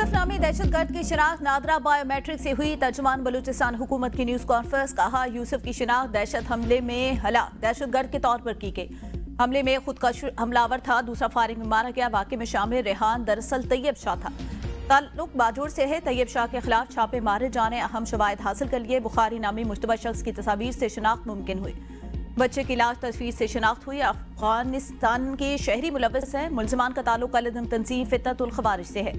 यूसुफ नामी दहशतगर्द की शिनाख्त नादरा बायोमेट्रिक से हुई। तर्जुमान बलूचिस्तान हुकूमत की न्यूज कॉन्फ्रेंस। कहा, यूसुफ की शिनाख्त दहशत हमले में हलाक दहशतगर्द के तौर पर की गई। हमले में खुदकश हमलावर था, दूसरा फायरिंग में मारा गया। वाक़े में शामिल रेहान दरअसल तैयब शाह था, ताल्लुक बाजोर से है। तैयब शाह के खिलाफ छापे मारे जाने अहम शवाहिद हासिल कर लिए। बुखारी नामी मुश्तबा शख्स की तस्वीर से शिनाख्त मुमकिन हुई। बच्चे की लाश तस्वीर से शिनाख्त हुई। अफगानिस्तान के शहरी मुलव्वस है। मुलजमान का ताल्लुक अल-अदम तंजीम फितनतुल खवारिज से है।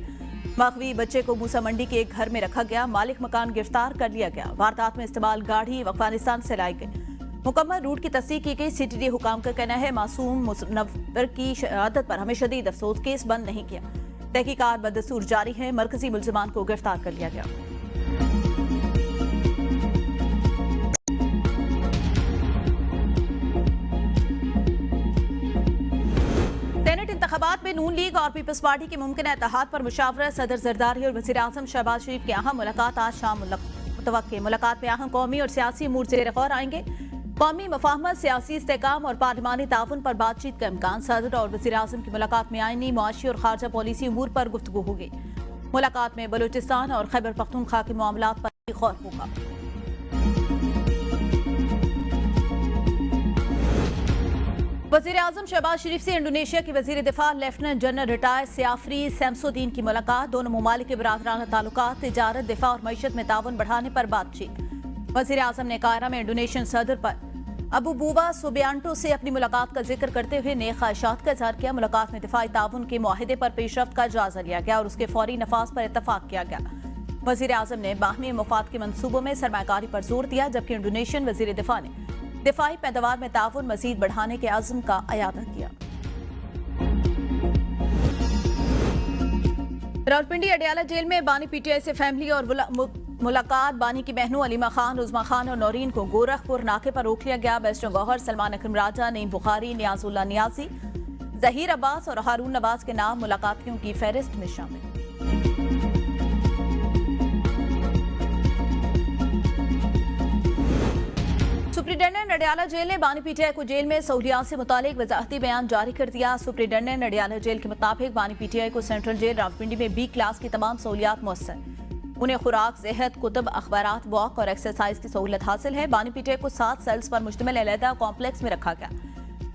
मखवी बच्चे को मूसा मंडी के एक घर में रखा गया। मालिक मकान गिरफ्तार कर लिया गया। वारदात में इस्तेमाल गाड़ी अफगानिस्तान से लाई गई। मुकम्मल रूट की तस्दीक की गई। सीटीडी हुकाम का कहना है, मासूम मुनव्वर की शहादत पर हमें शदीद अफसोस, केस बंद नहीं किया। तहकीकात बदस्तूर जारी है। मरकजी मुलजमान को गिरफ्तार कर लिया गया। सेनेट इंतखाबात में नून लीग और पीपल्स पार्टी के मुमकिन इत्तेहाद पर मुशावरत। सदर जरदारी और वज़ीर आज़म शहबाज शरीफ की अहम मुलाकात आज शाम मुतवक्के। मुलाकात में अहम कौमी और सियासी अमूर ज़ेर गौर आएंगे। कौमी मफाहमत, सियासी इस्तेहकाम और पार्लिमानी ताउन पर बातचीत का इम्कान। सदर और वज़ीर आज़म की मुलाकात में आईनी, मुआशी और खारजा पॉलिसी अमूर पर गुफ्तगू होगी। मुलाकात में बलूचिस्तान और खैबर पख्तूनख्वा के मामलात पर भी गौर होगा। वज़ीर आज़म शहबाज शरीफ से इंडोनेशिया के वज़ीर दिफा लेफ्टिनेंट जनरल रिटायर्ड सियाफरी शमसुद्दीन की मुलाकात। दोनों ममालिक के बरादराना ताल्लुकात, तिजारत, दिफा और मईशत में ताउन बढ़ाने पर बातचीत। वज़ीर आज़म ने कायरा में इंडोनेशियन सदर पर अबू बुवा सुबियांटो से अपनी मुलाकात का जिक्र करते हुए नेक ख्वाहिशात का इज़हार किया। मुलाकात में दिफाई ताउन के मुआहिदे पर पेशरफ्त का जायजा लिया गया और उसके फौरी नफाज पर इत्तफाक किया गया। वज़ीर आज़म ने बाहमी मफाद के मनसूबों में सरमायाकारी पर जोर दिया, जबकि इंडोनेशियन वज़ीर दिफा ने दिफाई पैदावार में ताउन मजीद बढ़ाने के आज़म का अयादा किया। रावलपिंडी अडियाला जेल में बानी पीटीआई से फैमिली और मुलाकात। बानी की बहनों अलीमा खान, उज़मा खान और नौरीन को गोरखपुर नाके पर रोक लिया गया। बेस्टर गौहर, सलमान अकरम राजा, नईम बुखारी, नियाजुल्लाह नियाजी, जहीर अब्बास और हारून नवाज के नाम मुलाकातियों की फहरिस्त में शामिल। सुप्रिंटेंडेंट अडियाला जेल ने बानी पीटीआई को जेल में सहूलियात से मुतालिक वजाहती बयान जारी कर दिया। सुप्रिंटेंडेंट अडियाला जेल के मुताबिक बानी पीटीआई को सेंट्रल जेल रावलपिंडी में बी क्लास की तमाम सहूलियात मुयस्सर। उन्हें खुराक, सेहत, कुतुब, अखबारात, वॉक और एक्सरसाइज की सहूलत हासिल है। बानी पीटीआई को 7 सेल्स पर मुश्तमिल अलहदा कॉम्प्लेक्स में रखा गया।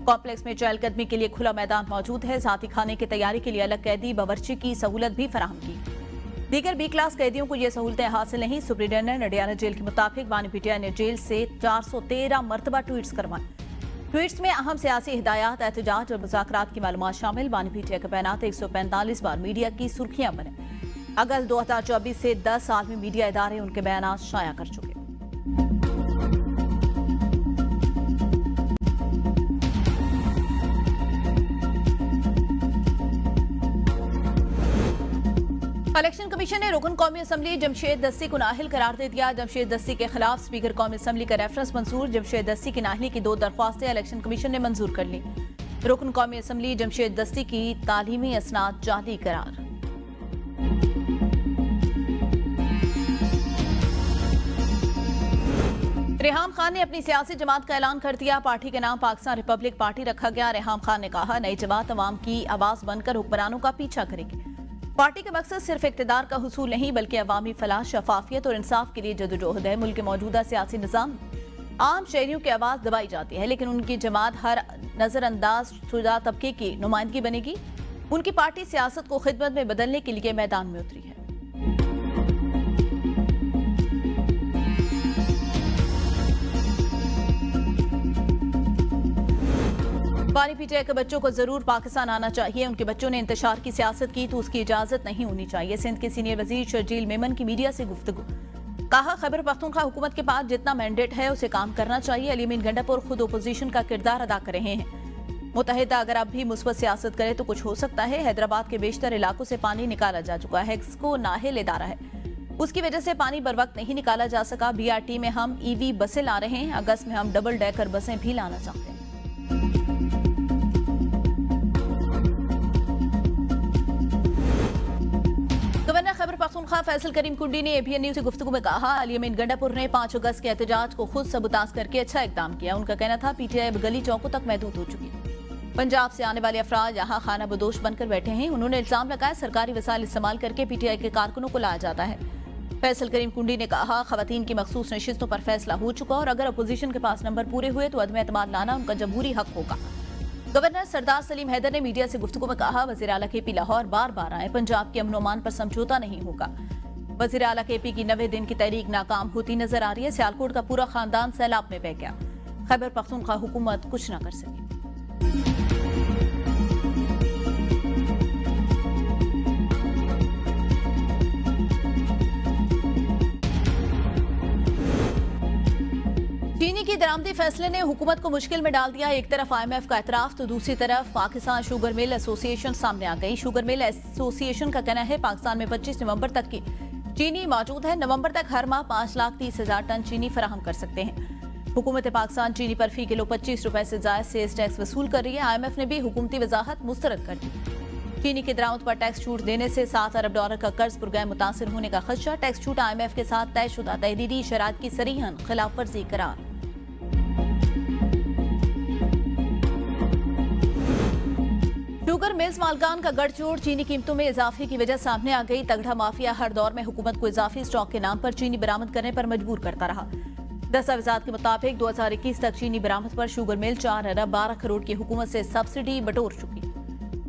कॉम्प्लेक्स में चहलकदमी के लिए खुला मैदान मौजूद है। साथ ही खाने की तैयारी के लिए अलग कैदी बावर्ची की सहूलत भी फराहम की। दीगर बी क्लास कैदियों को ये सहूलतें हासिल नहीं। सुप्रिंटेंडेंट अडियाला जेल के मुताबिक बानी पीटीआई ने जेल से 413 मरतबा ट्वीट्स करवाए। ट्वीट्स में अहम सियासी हिदायत, एहतजाज और मुज़ाकरात की मालूमात शामिल। बानी पीटीआई के बैनात 145 बार मीडिया की सुर्खियां बने। अगस्त 2024 से 10 आलमी मीडिया इदारे उनके बयान शाया कर चुके। इलेक्शन कमीशन ने रुकन कौमी असम्बली जमशेद दस्ती को नाअहल करार दे दिया। जमशेद दस्ती के खिलाफ स्पीकर कौमी असम्बली का रेफरेंस मंजूर। जमशेद दस्ती की नाअहली की 2 दरख्वास्तें इलेक्शन कमीशन ने मंजूर कर ली। रुकन कौमी असम्बली जमशेद दस्ती की तालीमी असनाद जाली करार। रेहाम खान ने अपनी सियासी जमात का ऐलान कर दिया। पार्टी के नाम पाकिस्तान रिपब्लिक पार्टी रखा गया। रेहाम खान ने कहा, नई जमात अवाम की आवाज बनकर हुक्मरानों का पीछा करेगी। पार्टी का मकसद सिर्फ इक्तदार का हुसूल नहीं, बल्कि अवामी फलाह, शफाफियत और इंसाफ के लिए जदोजहद है। मुल्क के मौजूदा सियासी निज़ाम आम शहरियों की आवाज़ दबाई जाती है, लेकिन उनकी जमात हर नजरअंदाज शुदा तबके की नुमाइंदगी बनेगी। उनकी पार्टी सियासत को खिदमत में बदलने के लिए मैदान में उतरी है। बानी पीटीआई के बच्चों को जरूर पाकिस्तान आना चाहिए। उनके बच्चों ने इंतशार की सियासत की तो उसकी इजाजत नहीं होनी चाहिए। सिंध के सीनियर वजीर शर्जील मेमन की मीडिया से गुफ्तगू। कहा, खैबर पख्तूनख्वा हुकूमत के पास जितना मैंडेट है उसे काम करना चाहिए। अली अमीन गंडापुर खुद ओपोजिशन का किरदार अदा कर रहे हैं। मुत्तहिदा अगर अब भी मुस्बत सियासत करे तो कुछ हो सकता है। हैदराबाद के बेशतर इलाकों से पानी निकाला जा चुका है। एक्सको नाहिल इदारा है, उसकी वजह से पानी बर वक्त नहीं निकाला जा सका। बीआरटी में हम ईवी बसें ला रहे हैं। अगस्त में हम डबल डेकर बसें भी लाना चाहते हैं। गवर्नर खैबर पख्तूनख्वा फैसल करीम कुंडी ने एबीएन न्यूज से गुफ्तगू में कहा, अली अमीन गंडापुर ने 5 अगस्त के एहतजाज को खुद सबूताज करके अच्छा इकदाम किया। उनका कहना था, पीटीआई गली चौकों तक महदूद हो चुकी। पंजाब से आने वाले अफराद यहाँ खाना बदोश बनकर बैठे हैं। उन्होंने इल्जाम लगाया सरकारी वसाइल इस्तेमाल करके पीटीआई के कारकुनों को लाया जाता है। फैसल करीम कुंडी ने कहा खवातीन की मखसूस नशिस्तों पर फैसला हो चुका और अगर अपोजिशन के पास नंबर पूरे हुए तो अदम एतमाद लाना उनका जमहूरी हक होगा। गवर्नर सरदार सलीम हैदर ने मीडिया से गुफ्तगू में कहा वज़ीर आला केपी लाहौर बार बार आए, पंजाब के अमन अमान पर समझौता नहीं होगा। वज़ीर आला केपी की 90 दिन की तहरीक नाकाम होती नजर आ रही है। सियालकोट का पूरा खानदान सैलाब में बह गया। खैबर पख्तूनख्वा हुकूमत कुछ न कर सकी। चीनी की दरामदी फैसले ने हुकूमत को मुश्किल में डाल दिया। एक तरफ IMF का एतराफ तो दूसरी तरफ पाकिस्तान शुगर मिल एसोसिएशन सामने आ गई। शुगर मिल एसोसिएशन का कहना है पाकिस्तान में 25 नवंबर तक की चीनी मौजूद है। नवंबर तक हर माह 5,30,000 टन चीनी फराहम कर सकते हैं। हुकूमत पाकिस्तान चीनी पर फी किलो 25 रुपए से ज्यादा सेस टैक्स वसूल कर रही है। IMF ने भी हुकूमती वजाहत मुस्तरद कर दी। चीनी की दरामद पर टैक्स छूट देने से $7 अरब का कर्ज पुरगैर मुतासिर होने का खदशा। टैक्स छूट IMF के साथ तयशुदा तहरीरी शरात की सरीहन खिलाफ वर्जी करार। शुगर मिल्स मालकान का गठजोड़ चीनी कीमतों में इजाफे की वजह सामने आ गई। तगड़ा माफिया हर दौर में हुकूमत को इजाफी स्टॉक के नाम पर चीनी बरामद करने पर मजबूर करता रहा। दस्तावेजात के मुताबिक 2021 तक चीनी बरामद पर शुगर मिल 4 अरब 12 करोड़ की हुकूमत से सब्सिडी बटोर चुकी।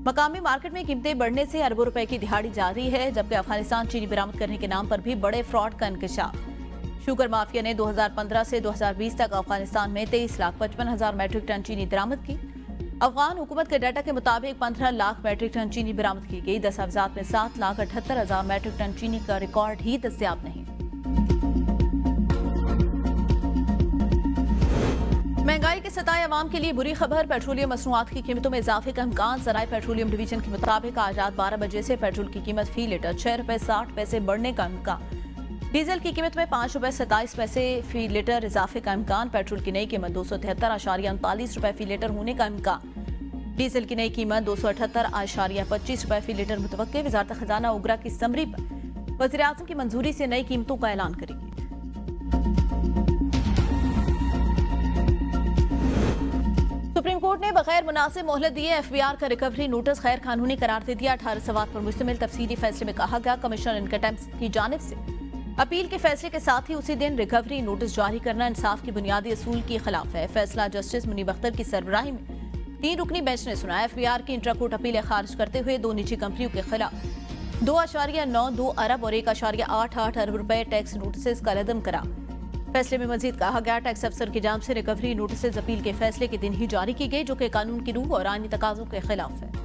मकामी मार्केट में कीमतें बढ़ने से अरबों रुपए की दिहाड़ी जारी है, जबकि अफगानिस्तान चीनी बरामद करने के नाम पर भी बड़े फ्रॉड का इंकशाफ। शुगर माफिया ने 2015 से 2020 तक अफगानिस्तान में 23,55,000 मैट्रिक टन चीनी बरामद की। अफगान हुकूमत के डाटा के मुताबिक 15 लाख मैट्रिक टन चीनी बरामद की गई। दस्तावेजात में 7,78,000 मैट्रिक टन चीनी का रिकॉर्ड ही दस्तियाब नहीं। महंगाई के सताए अवाम के लिए बुरी खबर। पेट्रोलियम मसनूआत की कीमतों में इजाफे का इम्कान। ज़राए पेट्रोलियम डिवीजन के मुताबिक आज रात 12 बजे से पेट्रोल की कीमत फी लीटर 6 रुपए 60 पैसे बढ़ने का इम्कान। डीजल की कीमत में 5 रुपए 27 पैसे फी लीटर इजाफे का इम्कान। पेट्रोल की नई कीमत 273.39 रुपए फी लीटर होने का इम्कान। डीजल की नई कीमत 278.25 रुपए फी लीटर मुतवक्के। वजारत खजाना उगरा की समरी पर वज़ीर आज़म की मंजूरी से नई कीमतों का ऐलान करेगी। सुप्रीम कोर्ट ने बगैर मुनासिब मोहलत दिए FBR का रिकवरी नोटिस गैर कानूनी करार दे दिया। 18 सवाल पर मुश्तमिल तफसीली फैसले में कहा गया कमिश्नर इनकम टैक्स की जानिब से अपील के फैसले के साथ ही उसी दिन रिकवरी नोटिस जारी करना इंसाफ की बुनियादी असूल के खिलाफ है। फैसला जस्टिस मुनीब अख्तर की सरबराही में 3 रुकनी बेंच ने सुना। FBR की इंट्राकोर्ट अपीलें खारिज करते हुए 2 निजी कंपनियों के खिलाफ 2.92 अरब और 1.88 अरब रुपए टैक्स नोटिस का लदम करा। फैसले में मजीद कहा गया टैक्स अफसर की जानिब से रिकवरी नोटिस अपील के फैसले के दिन ही जारी की गई, जो कि कानून की रूह और आईनी तकाजों के खिलाफ है।